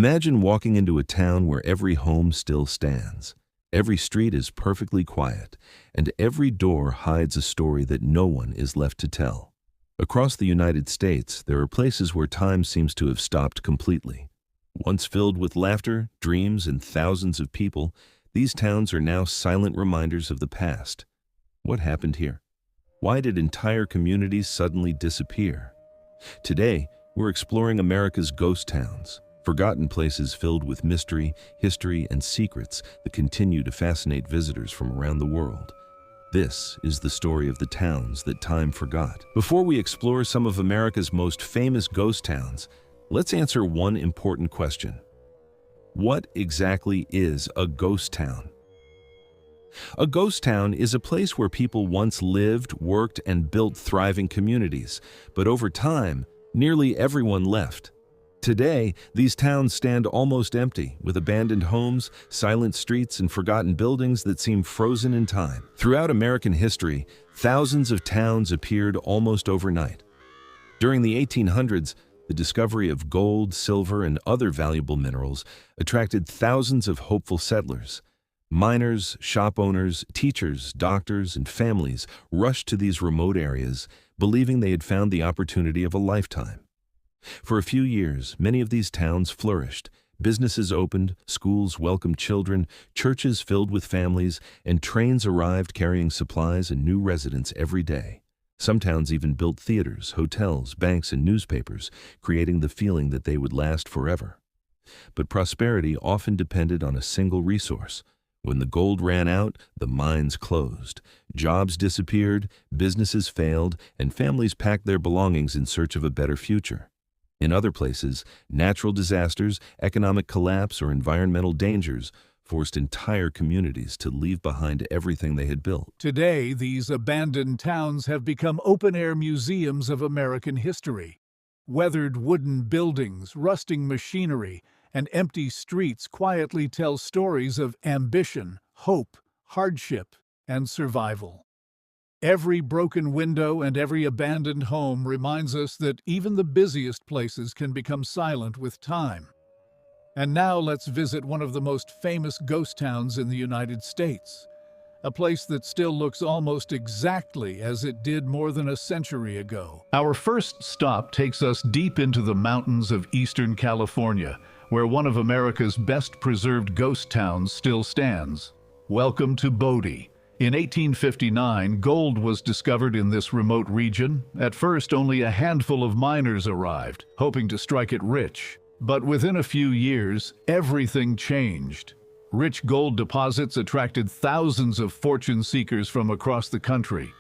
Imagine walking into a town where every home still stands. Every street is perfectly quiet, and every door hides a story that no one is left to tell. Across the United States, there are places where time seems to have stopped completely. Once filled with laughter, dreams, and thousands of people, these towns are now silent reminders of the past. What happened here? Why did entire communities suddenly disappear? Today, we're exploring America's ghost towns, forgotten places filled with mystery, history, and secrets that continue to fascinate visitors from around the world. This is the story of the towns that time forgot. Before we explore some of America's most famous ghost towns, let's answer one important question. What exactly is a ghost town? A ghost town is a place where people once lived, worked, and built thriving communities, but over time, nearly everyone left. Today, these towns stand almost empty, with abandoned homes, silent streets, and forgotten buildings that seem frozen in time. Throughout American history, thousands of towns appeared almost overnight. During the 1800s, the discovery of gold, silver, and other valuable minerals attracted thousands of hopeful settlers. Miners, shop owners, teachers, doctors, and families rushed to these remote areas, believing they had found the opportunity of a lifetime. For a few years, many of these towns flourished. Businesses opened, schools welcomed children, churches filled with families, and trains arrived carrying supplies and new residents every day. Some towns even built theaters, hotels, banks, and newspapers, creating the feeling that they would last forever. But prosperity often depended on a single resource. When the gold ran out, the mines closed. Jobs disappeared, businesses failed, and families packed their belongings in search of a better future. In other places, natural disasters, economic collapse, or environmental dangers forced entire communities to leave behind everything they had built. Today, these abandoned towns have become open-air museums of American history. Weathered wooden buildings, rusting machinery, and empty streets quietly tell stories of ambition, hope, hardship, and survival. Every broken window and every abandoned home reminds us that even the busiest places can become silent with time. And now let's visit one of the most famous ghost towns in the United States, a place that still looks almost exactly as it did more than a century ago. Our first stop takes us deep into the mountains of Eastern California, where one of America's best-preserved ghost towns still stands. Welcome to Bodie. In 1859, gold was discovered in this remote region. At first, only a handful of miners arrived, hoping to strike it rich. But within a few years, everything changed. Rich gold deposits attracted thousands of fortune seekers from across the country.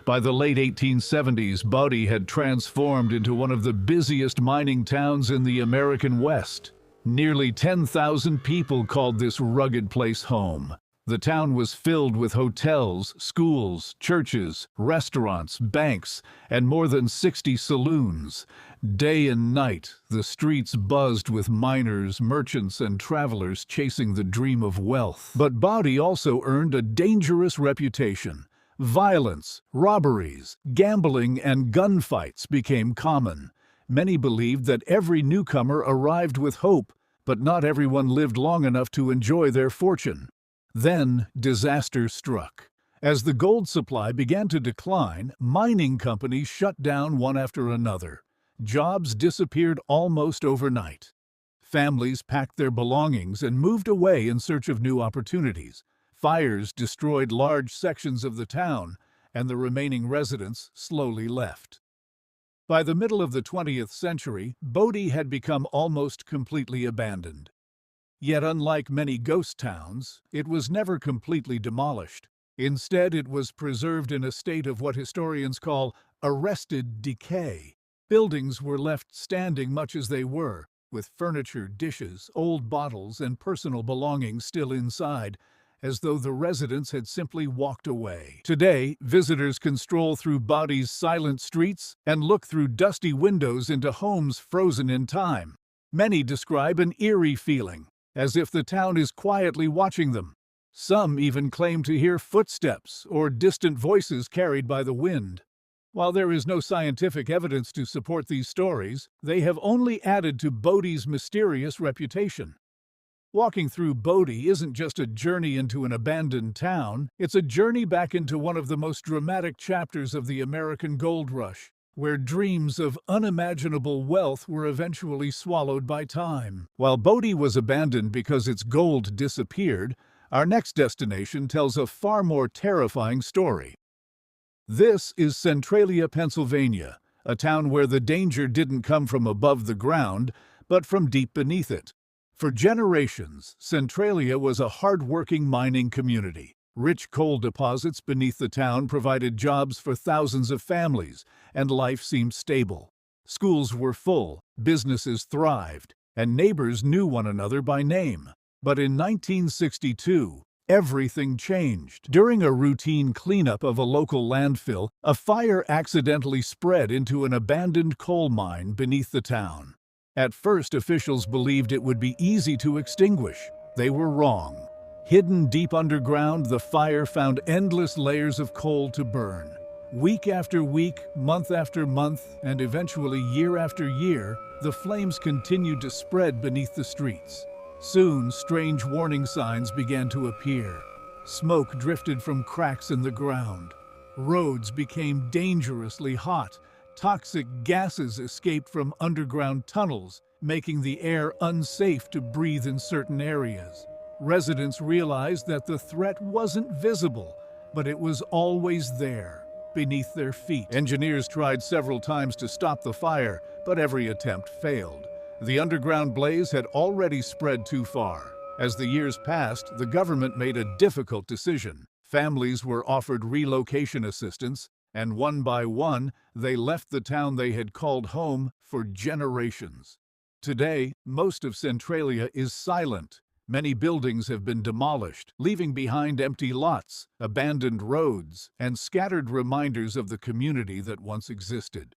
By the late 1870s, Bodie had transformed into one of the busiest mining towns in the American West. Nearly 10,000 people called this rugged place home. The town was filled with hotels, schools, churches, restaurants, banks, and more than 60 saloons. Day and night, the streets buzzed with miners, merchants, and travelers chasing the dream of wealth. But Bodie also earned a dangerous reputation. Violence, robberies, gambling, and gunfights became common. Many believed that every newcomer arrived with hope, but not everyone lived long enough to enjoy their fortune. Then, disaster struck. As the gold supply began to decline, mining companies shut down one after another. Jobs disappeared almost overnight. Families packed their belongings and moved away in search of new opportunities. Fires destroyed large sections of the town, and the remaining residents slowly left. By the middle of the 20th century, Bodie had become almost completely abandoned. Yet unlike many ghost towns, it was never completely demolished. Instead, it was preserved in a state of what historians call arrested decay. Buildings were left standing much as they were, with furniture, dishes, old bottles, and personal belongings still inside, as though the residents had simply walked away. Today, visitors can stroll through Bodie's silent streets and look through dusty windows into homes frozen in time. Many describe an eerie feeling, as if the town is quietly watching them. Some even claim to hear footsteps or distant voices carried by the wind. While there is no scientific evidence to support these stories, they have only added to Bodie's mysterious reputation. Walking through Bodie isn't just a journey into an abandoned town, it's a journey back into one of the most dramatic chapters of the American gold rush, where dreams of unimaginable wealth were eventually swallowed by time. While Bodie was abandoned because its gold disappeared, our next destination tells a far more terrifying story. This is Centralia, Pennsylvania, a town where the danger didn't come from above the ground, but from deep beneath it. For generations, Centralia was a hard-working mining community. Rich coal deposits beneath the town provided jobs for thousands of families, and life seemed stable. Schools were full, businesses thrived, and neighbors knew one another by name. But in 1962, everything changed. During a routine cleanup of a local landfill, a fire accidentally spread into an abandoned coal mine beneath the town. At first, officials believed it would be easy to extinguish. They were wrong. Hidden deep underground, the fire found endless layers of coal to burn. Week after week, month after month, and eventually year after year, the flames continued to spread beneath the streets. Soon, strange warning signs began to appear. Smoke drifted from cracks in the ground. Roads became dangerously hot. Toxic gases escaped from underground tunnels, making the air unsafe to breathe in certain areas. Residents realized that the threat wasn't visible, but it was always there, beneath their feet. Engineers tried several times to stop the fire, but every attempt failed. The underground blaze had already spread too far. As the years passed, the government made a difficult decision. Families were offered relocation assistance, and one by one, they left the town they had called home for generations. Today, most of Centralia is silent. Many buildings have been demolished, leaving behind empty lots, abandoned roads, and scattered reminders of the community that once existed.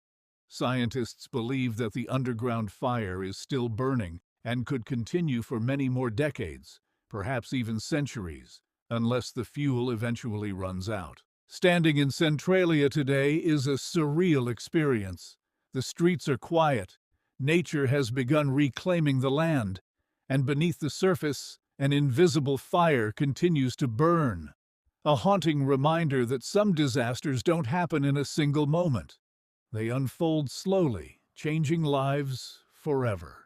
Scientists believe that the underground fire is still burning and could continue for many more decades, perhaps even centuries, unless the fuel eventually runs out. Standing in Centralia today is a surreal experience. The streets are quiet, nature has begun reclaiming the land, and beneath the surface, an invisible fire continues to burn. A haunting reminder that some disasters don't happen in a single moment. They unfold slowly, changing lives forever.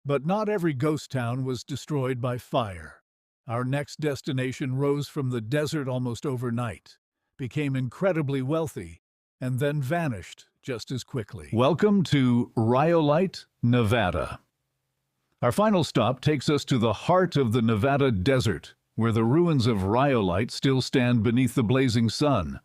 But not every ghost town was destroyed by fire. Our next destination rose from the desert almost overnight, became incredibly wealthy, and then vanished just as quickly. Welcome to Rhyolite, Nevada. Our final stop takes us to the heart of the Nevada desert, where the ruins of Rhyolite still stand beneath the blazing sun.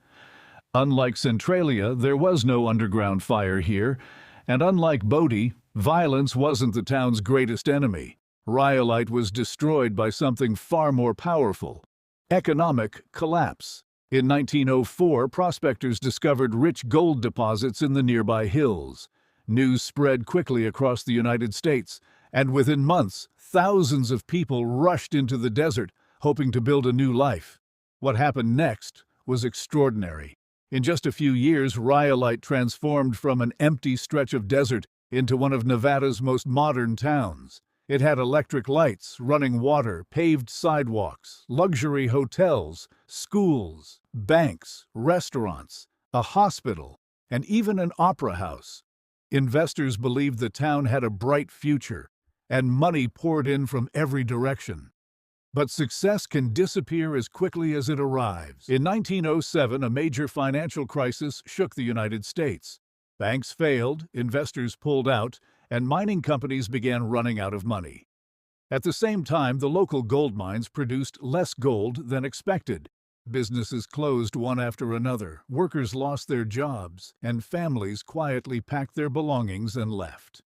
Unlike Centralia, there was no underground fire here, and unlike Bodie, violence wasn't the town's greatest enemy. Rhyolite was destroyed by something far more powerful: economic collapse. In 1904, prospectors discovered rich gold deposits in the nearby hills. News spread quickly across the United States, and within months, thousands of people rushed into the desert, hoping to build a new life. What happened next was extraordinary. In just a few years, Rhyolite transformed from an empty stretch of desert into one of Nevada's most modern towns. It had electric lights, running water, paved sidewalks, luxury hotels, schools, banks, restaurants, a hospital, and even an opera house. Investors believed the town had a bright future, and money poured in from every direction. But success can disappear as quickly as it arrives. In 1907, a major financial crisis shook the United States. Banks failed, investors pulled out, and mining companies began running out of money. At the same time, the local gold mines produced less gold than expected. Businesses closed one after another, workers lost their jobs, and families quietly packed their belongings and left.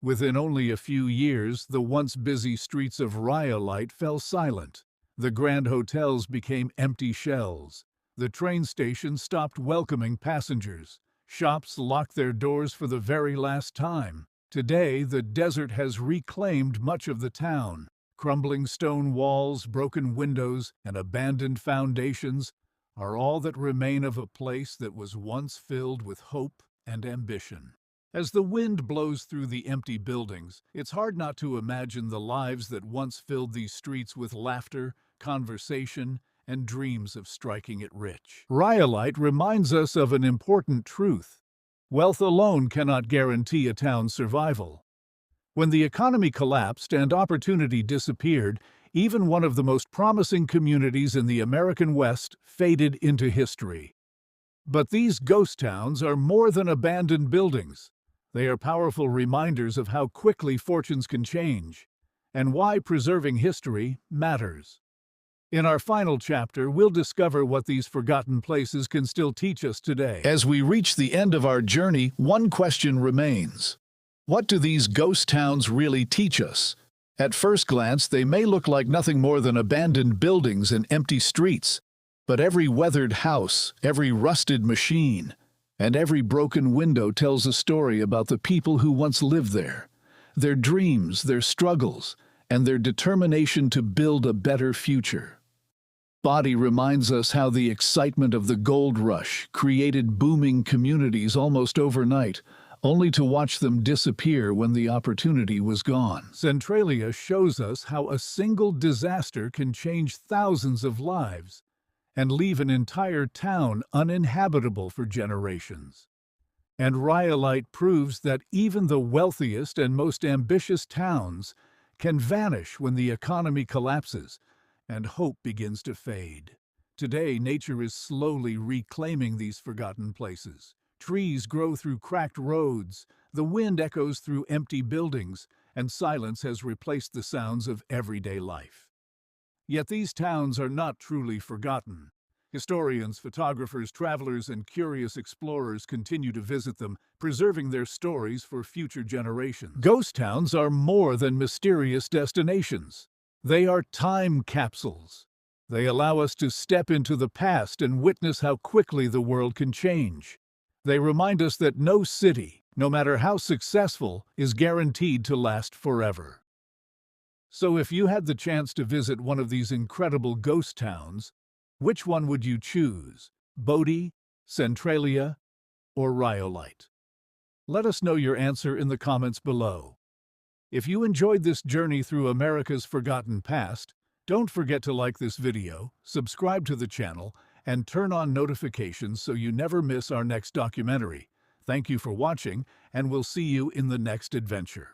Within only a few years, the once busy streets of Rhyolite fell silent. The grand hotels became empty shells. The train stations stopped welcoming passengers. Shops locked their doors for the very last time. Today, the desert has reclaimed much of the town. Crumbling stone walls, broken windows, and abandoned foundations are all that remain of a place that was once filled with hope and ambition. As the wind blows through the empty buildings, it's hard not to imagine the lives that once filled these streets with laughter, conversation, and dreams of striking it rich. Rhyolite reminds us of an important truth. Wealth alone cannot guarantee a town's survival. When the economy collapsed and opportunity disappeared, even one of the most promising communities in the American West faded into history. But these ghost towns are more than abandoned buildings. They are powerful reminders of how quickly fortunes can change, and why preserving history matters. In our final chapter, we'll discover what these forgotten places can still teach us today. As we reach the end of our journey, one question remains. What do these ghost towns really teach us? At first glance, they may look like nothing more than abandoned buildings and empty streets. But every weathered house, every rusted machine, and every broken window tells a story about the people who once lived there, their dreams, their struggles, and their determination to build a better future. Bodie reminds us how the excitement of the gold rush created booming communities almost overnight, only to watch them disappear when the opportunity was gone. Centralia shows us how a single disaster can change thousands of lives and leave an entire town uninhabitable for generations. And Rhyolite proves that even the wealthiest and most ambitious towns can vanish when the economy collapses and hope begins to fade. Today, nature is slowly reclaiming these forgotten places. Trees grow through cracked roads, the wind echoes through empty buildings, and silence has replaced the sounds of everyday life. Yet these towns are not truly forgotten. Historians, photographers, travelers, and curious explorers continue to visit them, preserving their stories for future generations. Ghost towns are more than mysterious destinations. They are time capsules. They allow us to step into the past and witness how quickly the world can change. They remind us that no city, no matter how successful, is guaranteed to last forever. So if you had the chance to visit one of these incredible ghost towns, which one would you choose? Bodie, Centralia, or Rhyolite? Let us know your answer in the comments below. If you enjoyed this journey through America's forgotten past, don't forget to like this video, subscribe to the channel, and turn on notifications so you never miss our next documentary. Thank you for watching, and we'll see you in the next adventure.